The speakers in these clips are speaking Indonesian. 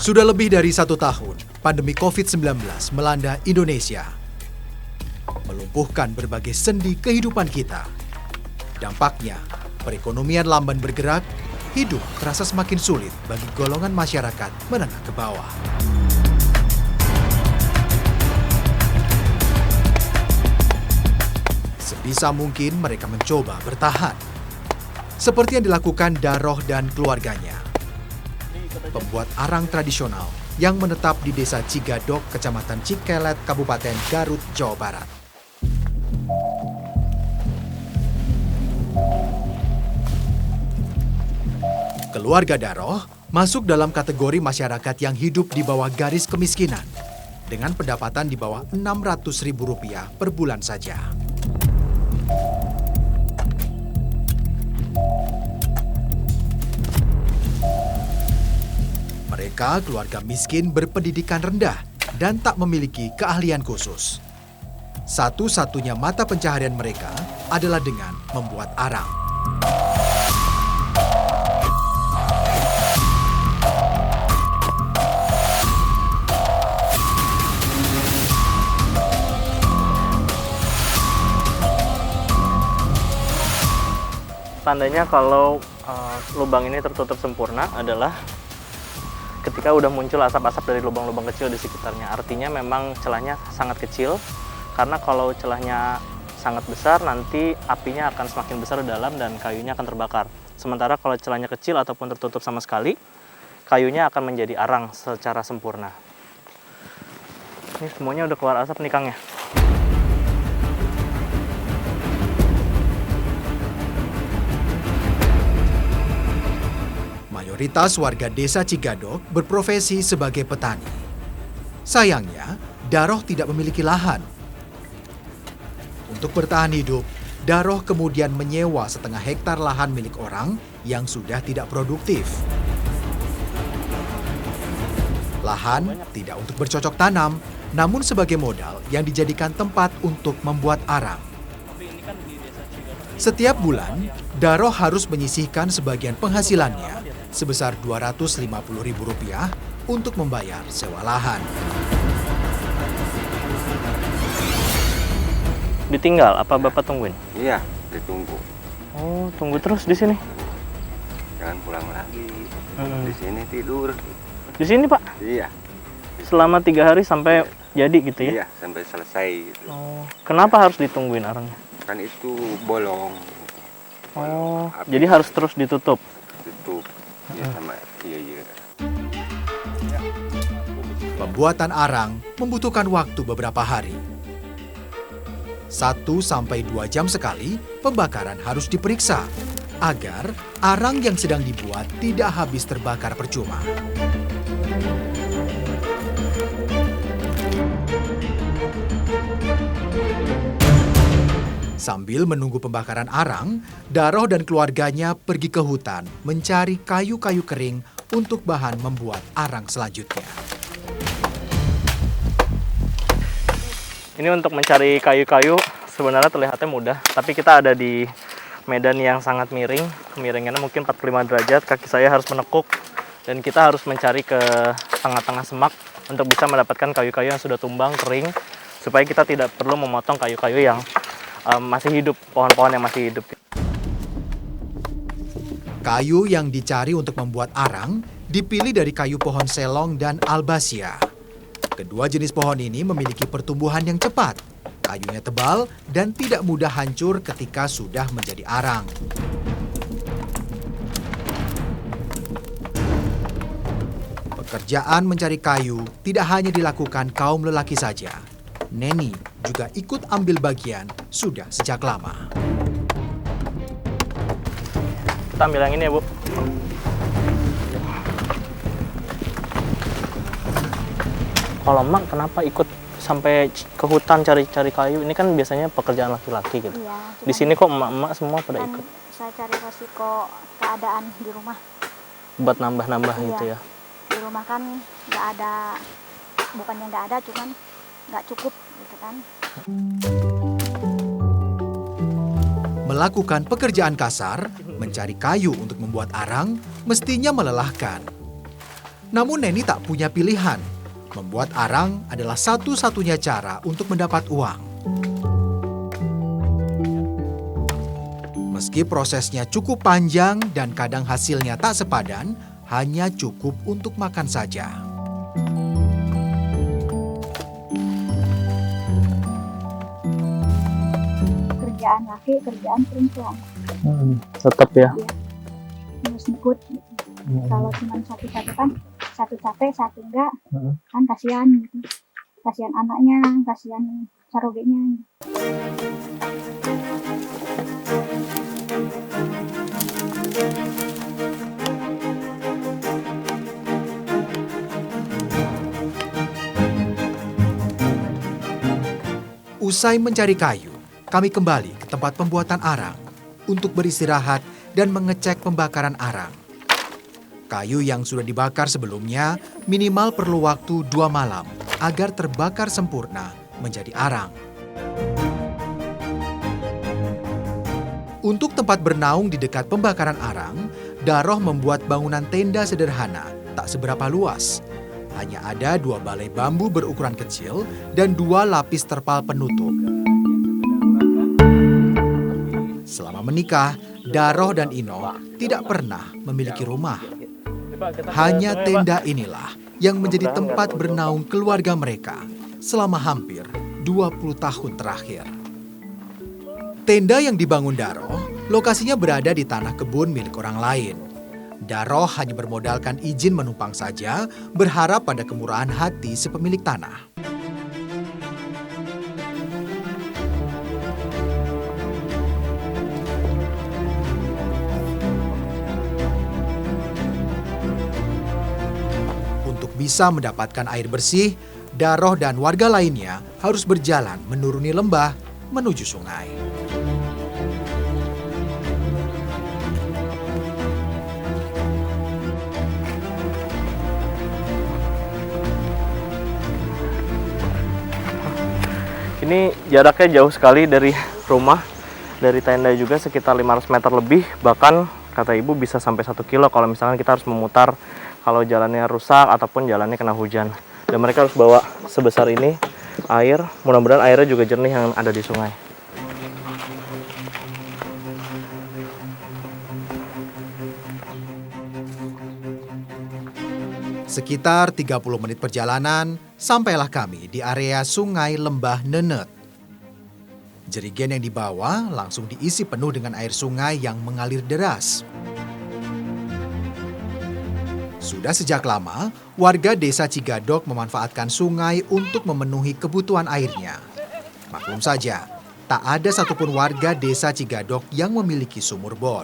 Sudah lebih dari 1 tahun, pandemi COVID-19 melanda Indonesia. Melumpuhkan berbagai sendi kehidupan kita. Dampaknya, perekonomian lamban bergerak, hidup terasa semakin sulit bagi golongan masyarakat menengah ke bawah. Sebisa mungkin mereka mencoba bertahan. Seperti yang dilakukan Daroh dan keluarganya. Pembuat arang tradisional yang menetap di Desa Cigadok, Kecamatan Cikelet, Kabupaten Garut, Jawa Barat. Keluarga Daroh masuk dalam kategori masyarakat yang hidup di bawah garis kemiskinan dengan pendapatan di bawah Rp600.000 per bulan saja. Mereka keluarga miskin berpendidikan rendah dan tak memiliki keahlian khusus. Satu-satunya mata pencaharian mereka adalah dengan membuat arang. Tandanya kalau lubang ini tertutup sempurna adalah ketika udah muncul asap-asap dari lubang-lubang kecil di sekitarnya. Artinya memang celahnya sangat kecil, karena kalau celahnya sangat besar nanti apinya akan semakin besar di dalam dan kayunya akan terbakar. Sementara kalau celahnya kecil ataupun tertutup sama sekali, kayunya akan menjadi arang secara sempurna. Ini semuanya udah keluar asap nih Kang ya. Mayoritas warga Desa Cigadok berprofesi sebagai petani. Sayangnya, Daroh tidak memiliki lahan. Untuk bertahan hidup, Daroh kemudian menyewa setengah hektar lahan milik orang yang sudah tidak produktif. Lahan tidak untuk bercocok tanam, namun sebagai modal yang dijadikan tempat untuk membuat arang. Setiap bulan, Daroh harus menyisihkan sebagian penghasilannya sebesar Rp250.000 untuk membayar sewa lahan. Ditinggal apa Bapak tungguin? Iya, ditunggu. Oh, tunggu terus di sini. Jangan pulang lagi. Di sini tidur. Di sini Pak? Iya. Selama 3 hari sampai jadi gitu ya? Iya, sampai selesai gitu. Oh, kenapa harus ditungguin arangnya? Kan itu bolong. Oh, Api jadi harus terus ditutup. tutup. Ya sama iya. Pembuatan arang membutuhkan waktu beberapa hari. 1-2 jam sekali, pembakaran harus diperiksa agar arang yang sedang dibuat tidak habis terbakar percuma. Sambil menunggu pembakaran arang, Daroh dan keluarganya pergi ke hutan mencari kayu-kayu kering untuk bahan membuat arang selanjutnya. Ini untuk mencari kayu-kayu sebenarnya terlihatnya mudah, tapi kita ada di medan yang sangat miring. Kemiringannya mungkin 45 derajat, kaki saya harus menekuk, dan kita harus mencari ke tengah-tengah semak untuk bisa mendapatkan kayu-kayu yang sudah tumbang, kering, supaya kita tidak perlu memotong kayu-kayu yang masih hidup, pohon-pohon yang masih hidup. Kayu yang dicari untuk membuat arang dipilih dari kayu pohon selong dan albasia. Kedua jenis pohon ini memiliki pertumbuhan yang cepat, kayunya tebal dan tidak mudah hancur ketika sudah menjadi arang. Pekerjaan mencari kayu tidak hanya dilakukan kaum lelaki saja. Neni juga ikut ambil bagian sudah sejak lama. Kita ambil yang ini ya Bu. Kalau Mak kenapa ikut sampai ke hutan cari-cari kayu? Ini kan biasanya pekerjaan laki-laki gitu. Iya, Di sini kok emak-emak semua pada ikut? Saya cari resiko keadaan di rumah. Buat nambah-nambah Iya. gitu ya. Di rumah kan nggak ada, bukannya nggak ada, cuman nggak cukup gitu kan. Melakukan pekerjaan kasar, mencari kayu untuk membuat arang, mestinya melelahkan. Namun Neni tak punya pilihan. Membuat arang adalah satu-satunya cara untuk mendapat uang. Meski prosesnya cukup panjang dan kadang hasilnya tak sepadan, hanya cukup untuk makan saja. Kerjaan laki, kerjaan perempuan. Tetap ya. Iya. Harus ikut. Kalau cuma satu-satu kan, satu capek, satu enggak, kan kasihan gitu. Kasihan anaknya, kasihan sarogenya. Usai mencari kayu, kami kembali ke tempat pembuatan arang untuk beristirahat dan mengecek pembakaran arang. Kayu yang sudah dibakar sebelumnya minimal perlu waktu 2 malam agar terbakar sempurna menjadi arang. Untuk tempat bernaung di dekat pembakaran arang, Daroh membuat bangunan tenda sederhana tak seberapa luas. Hanya ada 2 balai bambu berukuran kecil dan 2 lapis terpal penutup. Selama menikah, Daroh dan Ino tidak pernah memiliki rumah. Hanya tenda inilah yang menjadi tempat bernaung keluarga mereka selama hampir 20 tahun terakhir. Tenda yang dibangun Daroh, lokasinya berada di tanah kebun milik orang lain. Daroh hanya bermodalkan izin menumpang saja, berharap pada kemurahan hati si pemilik tanah. Untuk bisa mendapatkan air bersih, Daroh dan warga lainnya harus berjalan menuruni lembah menuju sungai. Ini jaraknya jauh sekali dari rumah, dari tenda juga sekitar 500 meter lebih, bahkan kata ibu bisa sampai 1 kilo kalau misalkan kita harus memutar kalau jalannya rusak ataupun jalannya kena hujan. Dan mereka harus bawa sebesar ini air, mudah-mudahan airnya juga jernih yang ada di sungai. Sekitar 30 menit perjalanan, sampailah kami di area sungai Lembah Nenet. Jerigen yang dibawa langsung diisi penuh dengan air sungai yang mengalir deras. Sudah sejak lama, warga desa Cigadok memanfaatkan sungai untuk memenuhi kebutuhan airnya. Maklum saja, tak ada satupun warga desa Cigadok yang memiliki sumur bor.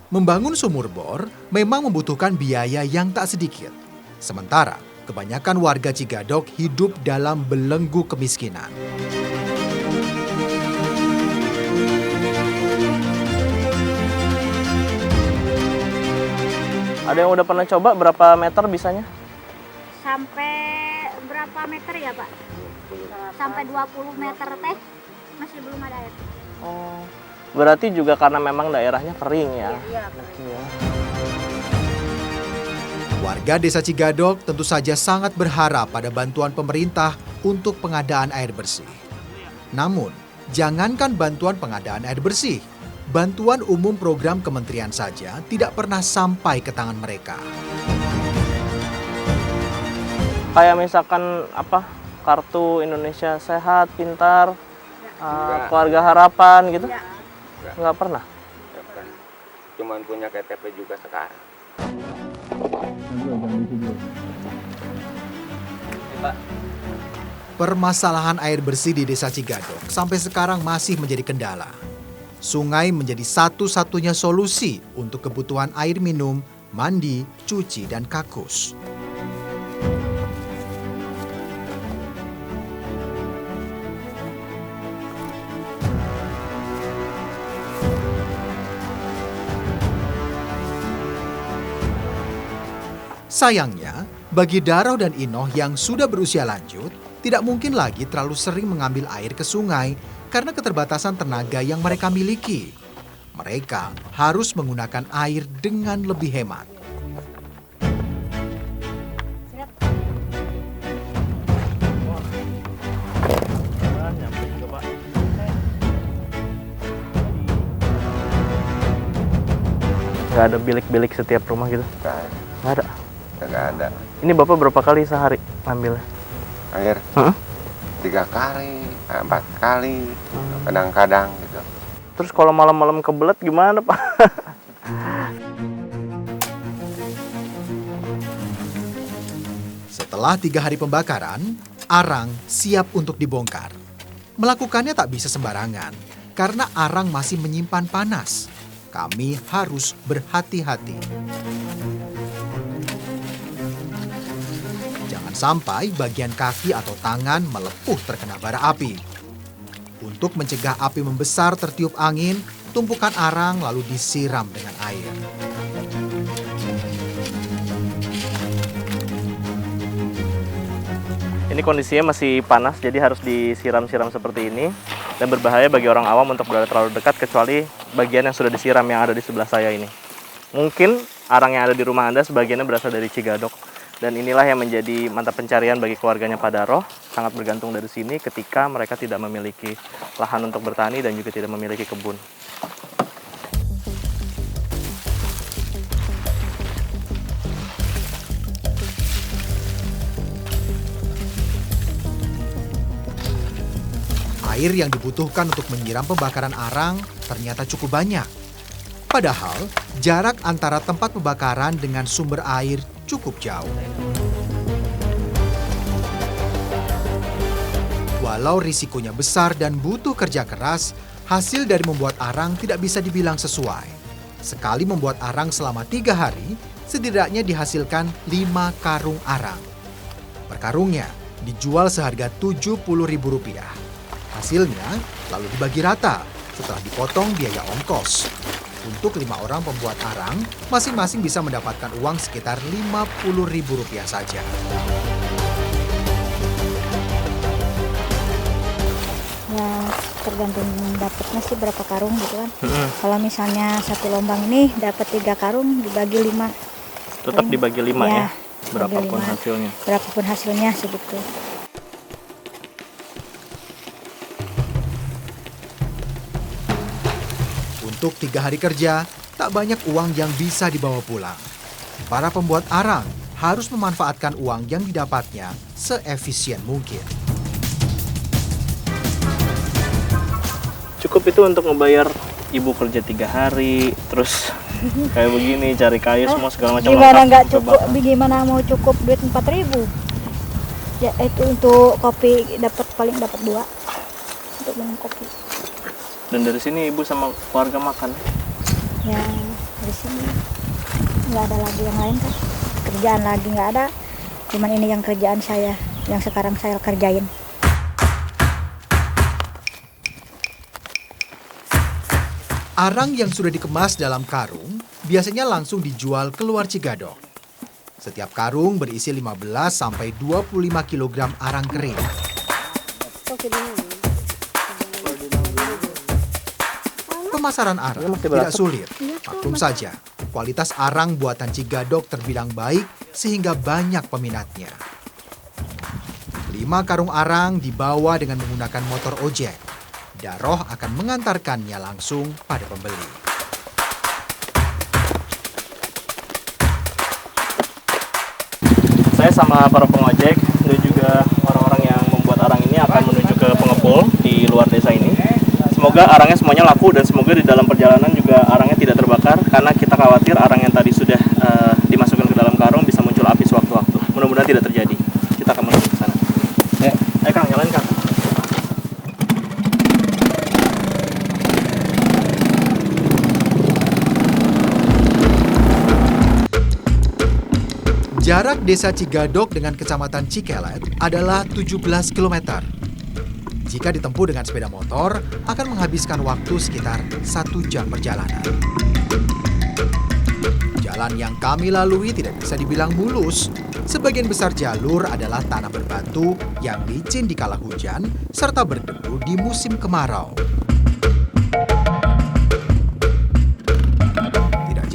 Membangun sumur bor memang membutuhkan biaya yang tak sedikit. Sementara kebanyakan warga Cigadok hidup dalam belenggu kemiskinan. Ada yang udah pernah coba berapa meter bisanya? Sampai berapa meter ya Pak? Sampai 20 meter teh masih belum ada air. Oh, berarti juga karena memang daerahnya kering ya? Iya, kering. Iya. Warga desa Cigadok tentu saja sangat berharap pada bantuan pemerintah untuk pengadaan air bersih. Namun, jangankan bantuan pengadaan air bersih, bantuan umum program kementerian saja tidak pernah sampai ke tangan mereka. Kayak misalkan apa, kartu Indonesia Sehat, Pintar, Keluarga Harapan gitu? Nggak pernah? Cuman punya KTP juga sekarang. Permasalahan air bersih di desa Cigadok sampai sekarang masih menjadi kendala. Sungai menjadi satu-satunya solusi untuk kebutuhan air minum, mandi, cuci, dan kakus. Sayangnya, bagi Daroh dan Inoh yang sudah berusia lanjut, tidak mungkin lagi terlalu sering mengambil air ke sungai karena keterbatasan tenaga yang mereka miliki. Mereka harus menggunakan air dengan lebih hemat. Nggak ada bilik-bilik setiap rumah gitu? Nggak ada? Nggak ada. Ini Bapak berapa kali sehari ngambilnya? Air 3 kali, 4 kali, kadang-kadang gitu. Terus kalau malam-malam kebelet gimana, Pak? Setelah 3 hari pembakaran, arang siap untuk dibongkar. Melakukannya tak bisa sembarangan, karena arang masih menyimpan panas. Kami harus berhati-hati. Jangan sampai bagian kaki atau tangan melepuh terkena bara api. Untuk mencegah api membesar tertiup angin, tumpukan arang lalu disiram dengan air. Ini kondisinya masih panas, jadi harus disiram-siram seperti ini. Dan berbahaya bagi orang awam untuk berada terlalu dekat, kecuali bagian yang sudah disiram yang ada di sebelah saya ini. Mungkin arang yang ada di rumah Anda sebagiannya berasal dari Cigadok. Dan inilah yang menjadi mata pencarian bagi keluarganya Pak Daroh. Sangat bergantung dari sini ketika mereka tidak memiliki lahan untuk bertani dan juga tidak memiliki kebun. Air yang dibutuhkan untuk menyiram pembakaran arang ternyata cukup banyak. Padahal, jarak antara tempat pembakaran dengan sumber air cukup jauh. Walau risikonya besar dan butuh kerja keras, hasil dari membuat arang tidak bisa dibilang sesuai. Sekali membuat arang selama 3 hari, setidaknya dihasilkan 5 karung arang. Per karungnya dijual seharga Rp70.000. Hasilnya lalu dibagi rata setelah dipotong biaya ongkos. Untuk 5 orang pembuat arang, masing-masing bisa mendapatkan uang sekitar Rp50.000 saja. Ya tergantung dapatnya sih berapa karung gitu kan. Kalau misalnya satu lombang ini dapat 3 karung dibagi 5. Tetap dibagi 5 ya? Berapapun hasilnya. Berapapun hasilnya segitu. Untuk 3 hari kerja, tak banyak uang yang bisa dibawa pulang. Para pembuat arang harus memanfaatkan uang yang didapatnya seefisien mungkin. Cukup itu untuk membayar ibu kerja 3 hari, terus kayak begini cari kayu semua segala macam. Gimana nggak cukup? Gimana mau cukup duit 4.000? Ya itu untuk kopi paling dapat 2 untuk minum kopi. Dan dari sini ibu sama keluarga makan? Ya di sini nggak ada lagi yang lain kan, kerjaan lagi nggak ada, cuman ini yang kerjaan saya yang sekarang saya kerjain. Arang yang sudah dikemas dalam karung biasanya langsung dijual keluar Cigadok. Setiap karung berisi 15-25 kg arang kering. Pemasaran arang tidak sulit. Maklum saja, kualitas arang buatan Cigadok terbilang baik sehingga banyak peminatnya. 5 karung arang dibawa dengan menggunakan motor ojek. Daroh akan mengantarkannya langsung pada pembeli. Saya sama para pengojek dan juga orang-orang yang membuat arang ini akan menuju ke pengepul di luar desa ini. Semoga arangnya semuanya laku dan semoga di dalam perjalanan juga arangnya tidak terbakar, karena kita khawatir arang yang tadi sudah dimasukkan ke dalam karung bisa muncul api sewaktu-waktu. Mudah-mudahan tidak terjadi. Kita akan menuju ke sana. Ayo Kang, jalan Kang. Jarak desa Cigadok dengan kecamatan Cikelet adalah 17 km. Jika ditempuh dengan sepeda motor, akan menghabiskan waktu sekitar 1 jam perjalanan. Jalan yang kami lalui tidak bisa dibilang mulus. Sebagian besar jalur adalah tanah berbatu yang licin di kala hujan, serta berdebu di musim kemarau.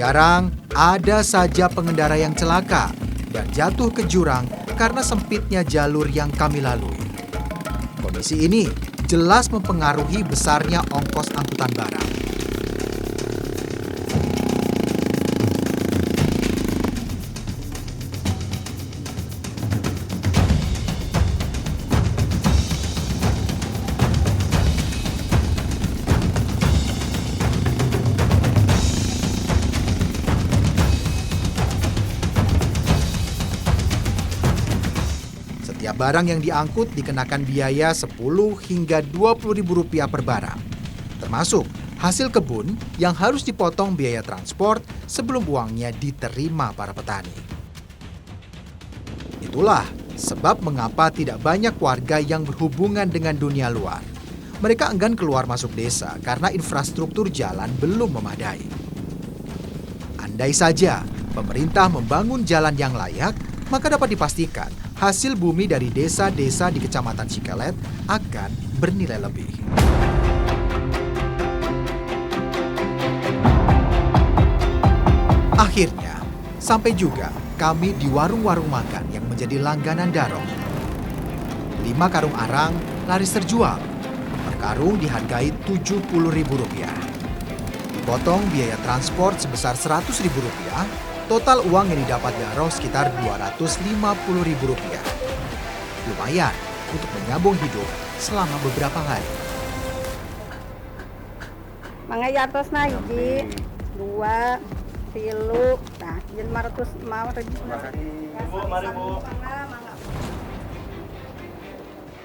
jarang ada saja pengendara yang celaka dan jatuh ke jurang karena sempitnya jalur yang kami lalui. Kondisi ini jelas mempengaruhi besarnya ongkos angkutan barang. Setiap barang yang diangkut dikenakan biaya 10 hingga 20 ribu rupiah per barang. Termasuk hasil kebun yang harus dipotong biaya transport sebelum uangnya diterima para petani. Itulah sebab mengapa tidak banyak warga yang berhubungan dengan dunia luar. Mereka enggan keluar masuk desa karena infrastruktur jalan belum memadai. Andai saja pemerintah membangun jalan yang layak, maka dapat dipastikan hasil bumi dari desa-desa di Kecamatan Cikelet akan bernilai lebih. Akhirnya, sampai juga kami di warung-warung makan yang menjadi langganan Darong. 5 karung arang laris terjual. Per karung dihargai Rp70.000. Dipotong biaya transport sebesar Rp100.000, total uang yang didapat Daroh sekitar Rp250.000. Lumayan untuk menyambung hidup selama beberapa hari. Mangayatos na hiji, 2, 3, nah, jadi 500 mau. Terima kasih. Bu, mari Bu.